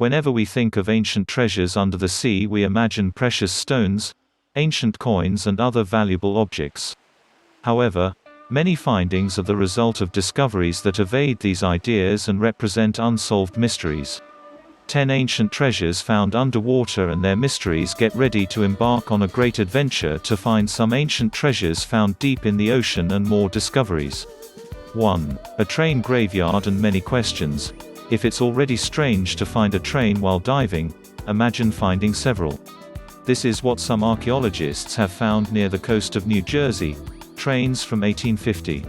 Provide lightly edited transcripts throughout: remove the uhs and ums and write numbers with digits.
Whenever we think of ancient treasures under the sea, we imagine precious stones, ancient coins and other valuable objects. However, many findings are the result of discoveries that evade these ideas and represent unsolved mysteries. 10 ancient treasures found underwater and their mysteries. Get ready to embark on a great adventure to find some ancient treasures found deep in the ocean and more discoveries. 1. A train graveyard and many questions. If it's already strange to find a train while diving, imagine finding several. This is what some archaeologists have found near the coast of New Jersey, trains from 1850.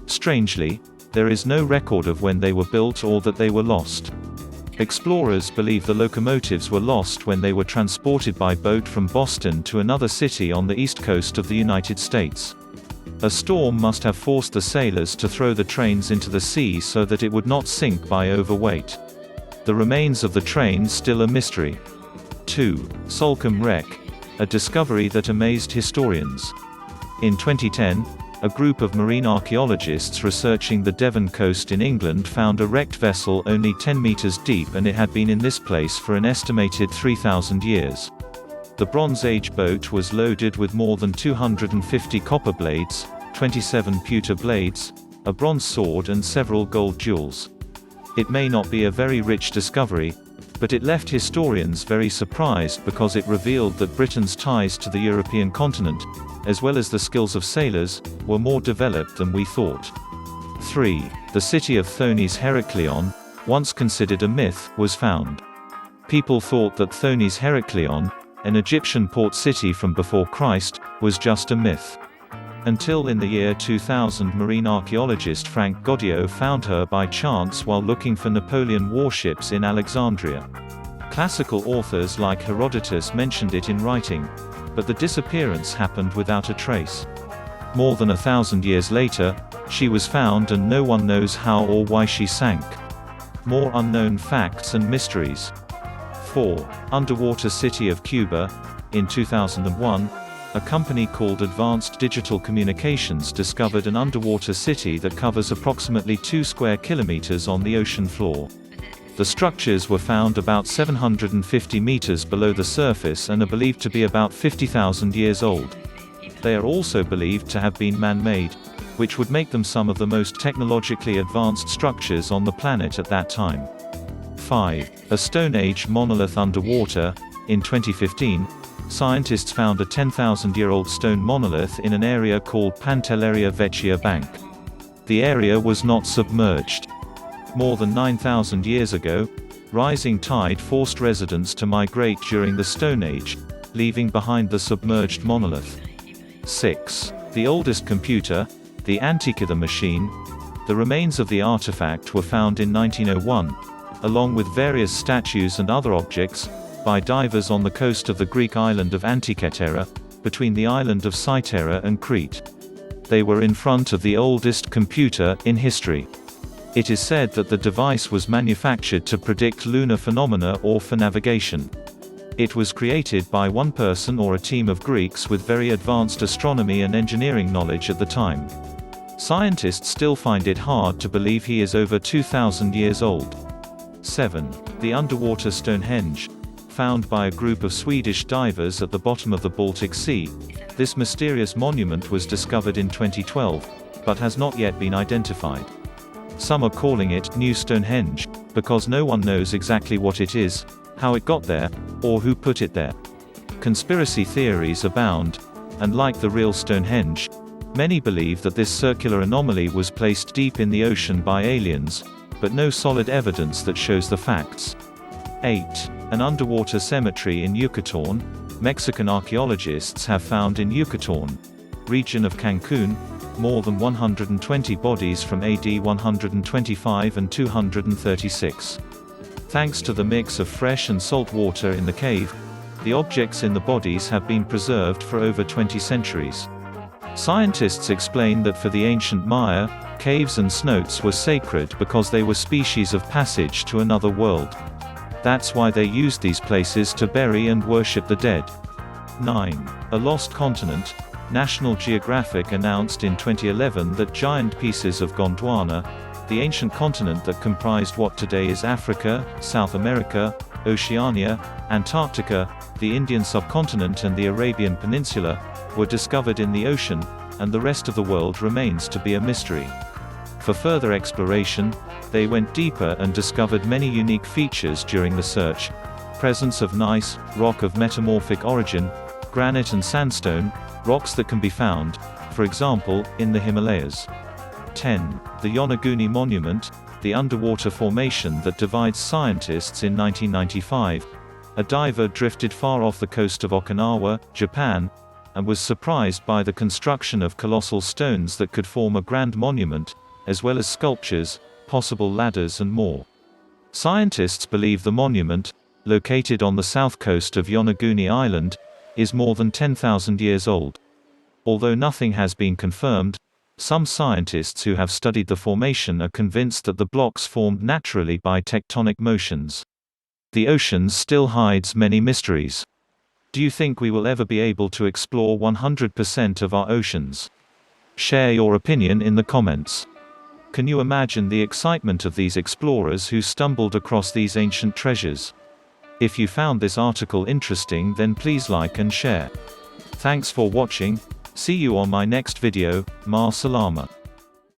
Strangely, there is no record of when they were built or that they were lost. Explorers believe the locomotives were lost when they were transported by boat from Boston to another city on the east coast of the United States. A storm must have forced the sailors to throw the trains into the sea so that it would not sink by overweight. The remains of the train still a mystery. 2. Salcombe Wreck, a discovery that amazed historians. In 2010, a group of marine archaeologists researching the Devon coast in England found a wrecked vessel only 10 meters deep, and it had been in this place for an estimated 3,000 years. The Bronze Age boat was loaded with more than 250 copper blades, 27 pewter blades, a bronze sword and several gold jewels. It may not be a very rich discovery, but it left historians very surprised because it revealed that Britain's ties to the European continent, as well as the skills of sailors, were more developed than we thought. 3. The city of Thonis Heraklion, once considered a myth, was found. People thought that Thonis Heraklion, an Egyptian port city from before Christ, was just a myth. Until in the year 2000, marine archaeologist Frank Goddio found her by chance while looking for Napoleon warships in Alexandria. Classical authors like Herodotus mentioned it in writing, but the disappearance happened without a trace. More than 1,000 years later, she was found and no one knows how or why she sank. More unknown facts and mysteries. 4. Underwater city of Cuba. In 2001, a company called Advanced Digital Communications discovered an underwater city that covers approximately 2 square kilometers on the ocean floor. The structures were found about 750 meters below the surface and are believed to be about 50,000 years old. They are also believed to have been man-made, which would make them some of the most technologically advanced structures on the planet at that time. 5. A Stone Age monolith underwater. In 2015, scientists found a 10,000-year-old stone monolith in an area called Pantelleria Vecchia Bank. The area was not submerged. More than 9,000 years ago, rising tide forced residents to migrate during the Stone Age, leaving behind the submerged monolith. 6. The oldest computer, the Antikythera machine. The remains of the artifact were found in 1901, along with various statues and other objects, by divers on the coast of the Greek island of Antikythera, between the island of Cythera and Crete. They were in front of the oldest computer in history. It is said that the device was manufactured to predict lunar phenomena or for navigation. It was created by one person or a team of Greeks with very advanced astronomy and engineering knowledge at the time. Scientists still find it hard to believe he is over 2,000 years old. 7. The underwater Stonehenge. Found by a group of Swedish divers at the bottom of the Baltic Sea, this mysterious monument was discovered in 2012, but has not yet been identified. Some are calling it New Stonehenge, because no one knows exactly what it is, how it got there, or who put it there. Conspiracy theories abound, and like the real Stonehenge, many believe that this circular anomaly was placed deep in the ocean by aliens, but no solid evidence that shows the facts. 8. An underwater cemetery in Yucatan. Mexican archaeologists have found in Yucatan, region of Cancun, more than 120 bodies from AD 125 and 236. Thanks to the mix of fresh and salt water in the cave, the objects in the bodies have been preserved for over 20 centuries. Scientists explain that for the ancient Maya, caves and cenotes were sacred because they were species of passage to another world. That's why they used these places to bury and worship the dead. 9. A lost continent. National Geographic announced in 2011 that giant pieces of Gondwana, the ancient continent that comprised what today is Africa, South America, Oceania, Antarctica, the Indian subcontinent and the Arabian Peninsula, were discovered in the ocean, and the rest of the world remains to be a mystery. For further exploration, they went deeper and discovered many unique features during the search: presence of gneiss, rock of metamorphic origin, granite and sandstone, rocks that can be found, for example, in the Himalayas. 10. The Yonaguni Monument, the underwater formation that divides scientists. In 1995, a diver drifted far off the coast of Okinawa, Japan, and was surprised by the construction of colossal stones that could form a grand monument, as well as sculptures, possible ladders and more. Scientists believe the monument, located on the south coast of Yonaguni Island, is more than 10,000 years old. Although nothing has been confirmed, some scientists who have studied the formation are convinced that the blocks formed naturally by tectonic motions. The ocean still hides many mysteries. Do you think we will ever be able to explore 100% of our oceans? Share your opinion in the comments. Can you imagine the excitement of these explorers who stumbled across these ancient treasures? If you found this article interesting, then please like and share. Thanks for watching. See you on my next video. Ma salama.